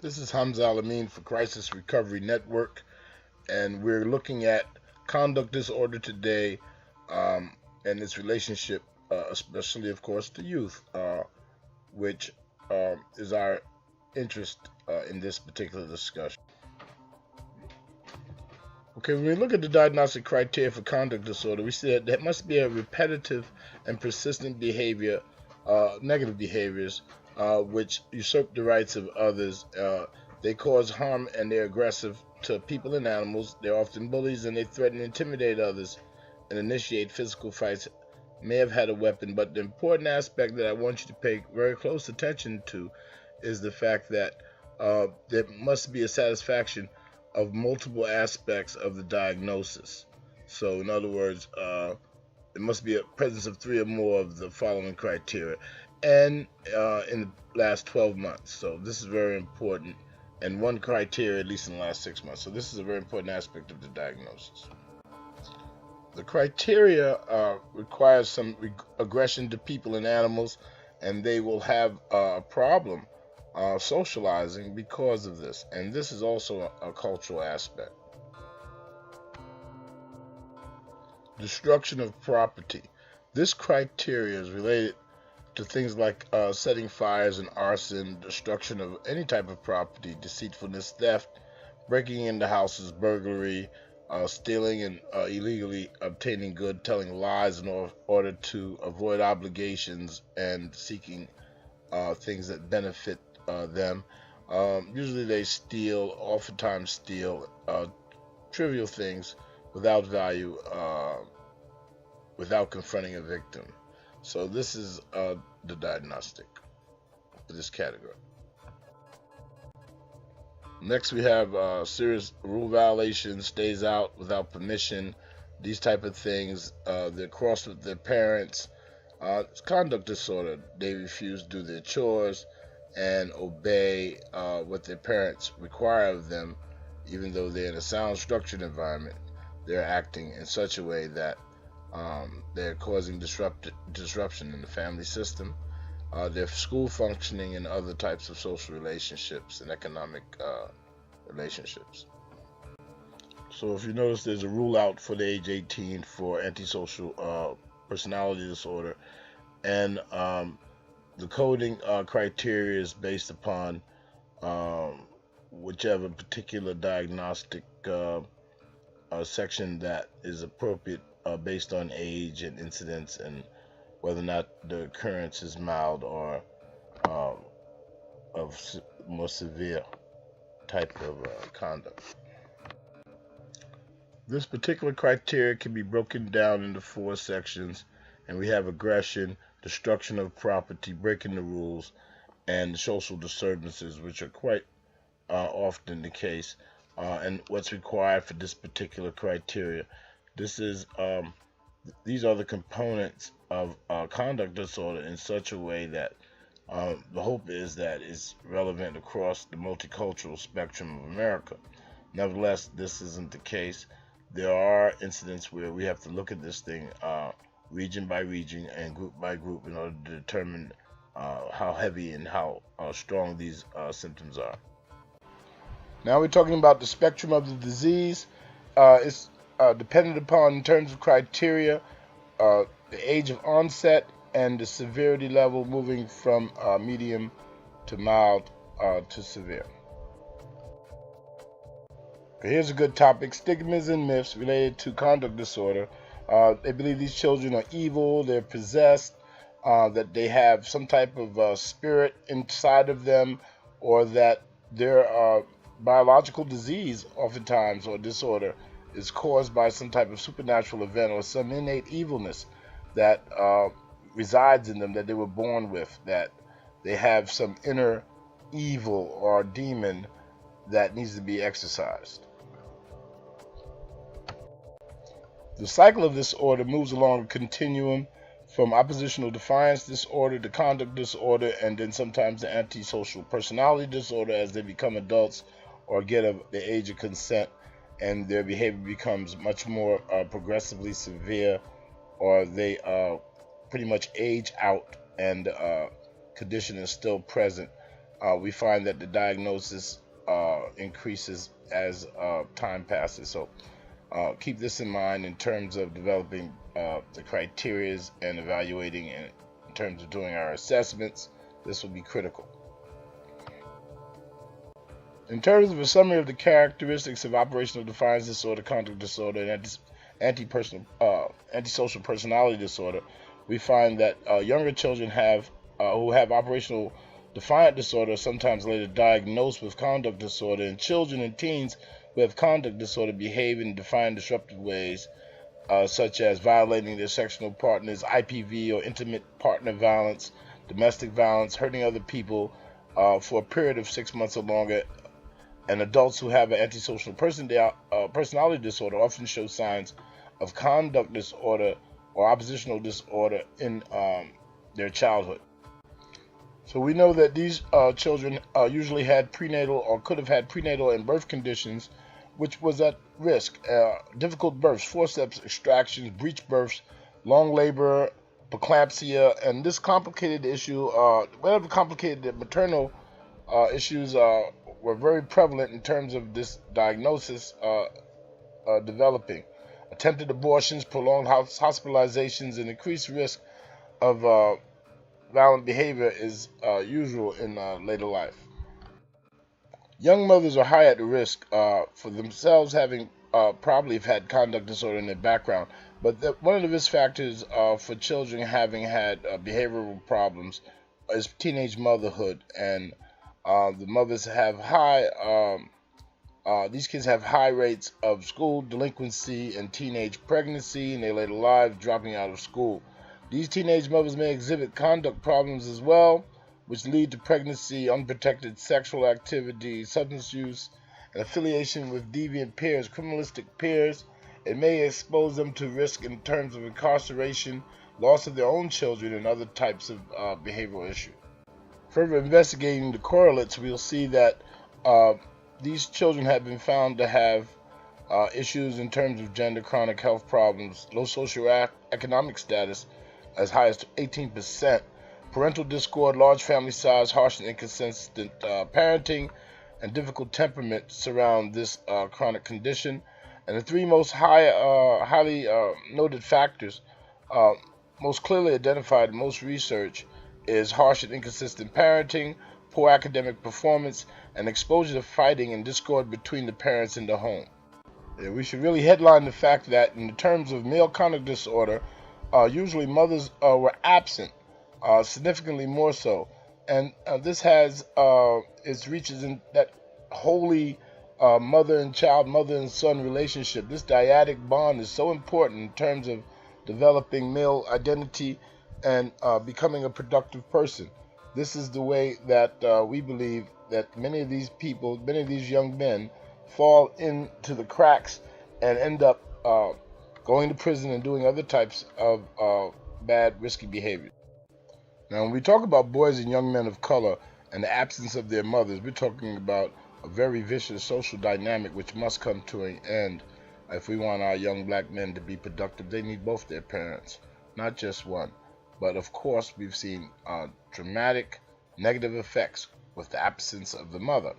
This is Hamzah Alameen for Crisis Recovery Network, and we're looking at conduct disorder today and its relationship, especially, of course, to youth, which is our interest in this particular discussion. Okay, when we look at the diagnostic criteria for conduct disorder, we see that there must be a repetitive and persistent behavior, negative behaviors, which usurp the rights of others. They cause harm and they're aggressive to people and animals. They're often bullies and they threaten and intimidate others and initiate physical fights. May have had a weapon, but the important aspect that I want you to pay very close attention to is the fact that there must be a satisfaction of multiple aspects of the diagnosis. So, in other words, there must be a presence of 3 or more of the following criteria, and in the last 12 months. So, this is very important, and one criteria at least in the last 6 months. So, this is a very important aspect of the diagnosis. The criteria requires some aggression to people and animals, and they will have a problem socializing because of this. And this is also a cultural aspect. Destruction of property. This criteria is related to things like setting fires and arson, destruction of any type of property, deceitfulness, theft, breaking into houses, burglary, stealing and illegally obtaining good, telling lies in order to avoid obligations, and seeking things that benefit them. Usually they steal, oftentimes steal trivial things without value, without confronting a victim. So this is the diagnostic for this category. Next we have serious rule violations, stays out without permission, these type of things. They're crossed with their parents. It's conduct disorder. They refuse to do their chores and obey what their parents require of them, even though they're in a sound, structured environment. They're acting in such a way that they're causing disruption in the family system, their school functioning, and other types of social relationships and economic relationships. So if you notice, there's a rule out for the age 18 for antisocial personality disorder, and the coding criteria is based upon whichever particular diagnostic section that is appropriate based on age and incidence, and whether or not the occurrence is mild or of more severe type of conduct. This particular criteria can be broken down into 4 sections, and we have aggression, destruction of property, breaking the rules, and social disturbances, which are quite often the case. And what's required for this particular criteria. These are the components of conduct disorder in such a way that the hope is that it's relevant across the multicultural spectrum of America. Nevertheless, this isn't the case. There are incidents where we have to look at this thing region by region and group by group in order to determine how heavy and how strong these symptoms are. Now we're talking about the spectrum of the disease. It's dependent upon, in terms of criteria, the age of onset and the severity level, moving from medium to mild to severe. Okay, here's a good topic: stigmas and myths related to conduct disorder. They believe these children are evil, they're possessed, that they have some type of spirit inside of them, or that their biological disease, oftentimes, or disorder, is caused by some type of supernatural event or some innate evilness that resides in them, that they were born with, that they have some inner evil or demon that needs to be exorcised. The cycle of this order moves along a continuum from oppositional defiance disorder to conduct disorder, and then sometimes the antisocial personality disorder as they become adults or get of the age of consent, and their behavior becomes much more progressively severe, or they pretty much age out and condition is still present we find that the diagnosis increases as time passes. So keep this in mind in terms of developing the criteria and evaluating in terms of doing our assessments. This will be critical. In terms of a summary of the characteristics of operational defiance disorder, conduct disorder, and antisocial personality disorder, we find that younger children who have operational defiant disorder are sometimes later diagnosed with conduct disorder, and children and teens who have conduct disorder behave in defiant, disruptive ways, such as violating their sexual partners, IPV or intimate partner violence, domestic violence, hurting other people for a period of 6 months or longer. And adults who have an antisocial personality disorder often show signs of conduct disorder or oppositional disorder in their childhood. So we know that these children usually had prenatal or could have had prenatal and birth conditions, which was at risk. Difficult births, forceps extractions, breech births, long labor, preeclampsia, and this complicated issue, whatever complicated the maternal issues were very prevalent in terms of this diagnosis developing. Attempted abortions, prolonged hospitalizations, and increased risk of violent behavior is usual in later life. Young mothers are high at risk for themselves having probably have had conduct disorder in their background, but one of the risk factors for children having had behavioral problems is teenage motherhood, and the mothers have these kids have high rates of school delinquency and teenage pregnancy in their later lives, dropping out of school. These teenage mothers may exhibit conduct problems as well, which lead to pregnancy, unprotected sexual activity, substance use, and affiliation with deviant peers, criminalistic peers. It may expose them to risk in terms of incarceration, loss of their own children, and other types of behavioral issues. Further investigating the correlates, we'll see that these children have been found to have issues in terms of gender, chronic health problems, low socioeconomic status as high as 18%, parental discord, large family size, harsh and inconsistent parenting, and difficult temperament surround this chronic condition. And the three most highly noted factors, most clearly identified in most research, is harsh and inconsistent parenting, poor academic performance, and exposure to fighting and discord between the parents in the home. We should really headline the fact that in terms of male conduct disorder, usually mothers were absent, significantly more so. And this has its reaches in that holy mother and child, mother and son relationship. This dyadic bond is so important in terms of developing male identity and becoming a productive person. This is the way that we believe that many of these people, many of these young men, fall into the cracks and end up going to prison and doing other types of bad, risky behavior. Now, when we talk about boys and young men of color and the absence of their mothers, we're talking about a very vicious social dynamic which must come to an end. If we want our young black men to be productive, they need both their parents, not just one. But of course, we've seen dramatic negative effects with the absence of the mother.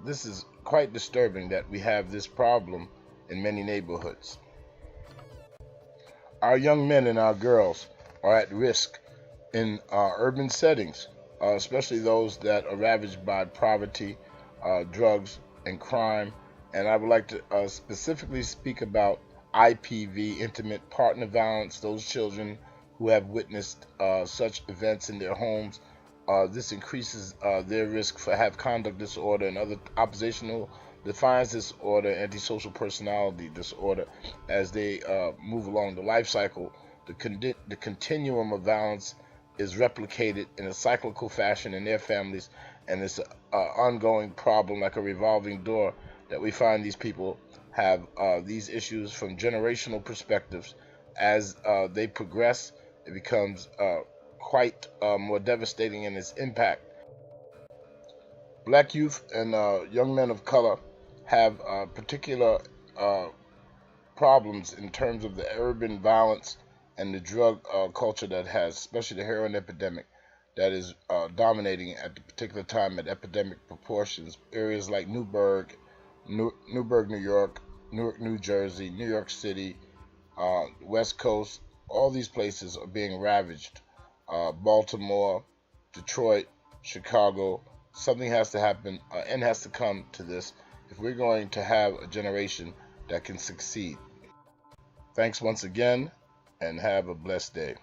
This is quite disturbing that we have this problem in many neighborhoods. Our young men and our girls are at risk in urban settings, especially those that are ravaged by poverty, drugs, and crime. And I would like to specifically speak about IPV, intimate partner violence, those children who have witnessed such events in their homes. This increases their risk for have conduct disorder and other oppositional defiance disorder, antisocial personality disorder as they move along the life cycle. The continuum of violence is replicated in a cyclical fashion in their families, and it's an ongoing problem, like a revolving door, that we find these people have these issues from generational perspectives. As they progress, it becomes quite more devastating in its impact. Black youth and young men of color have particular problems in terms of the urban violence and the drug culture that has, especially the heroin epidemic. that is dominating at the particular time at epidemic proportions. Areas like Newburgh, New York, Newark, New Jersey, New York City, West Coast, all these places are being ravaged. Baltimore, Detroit, Chicago. Something has to happen, end has to come to this if we're going to have a generation that can succeed. Thanks once again, and have a blessed day.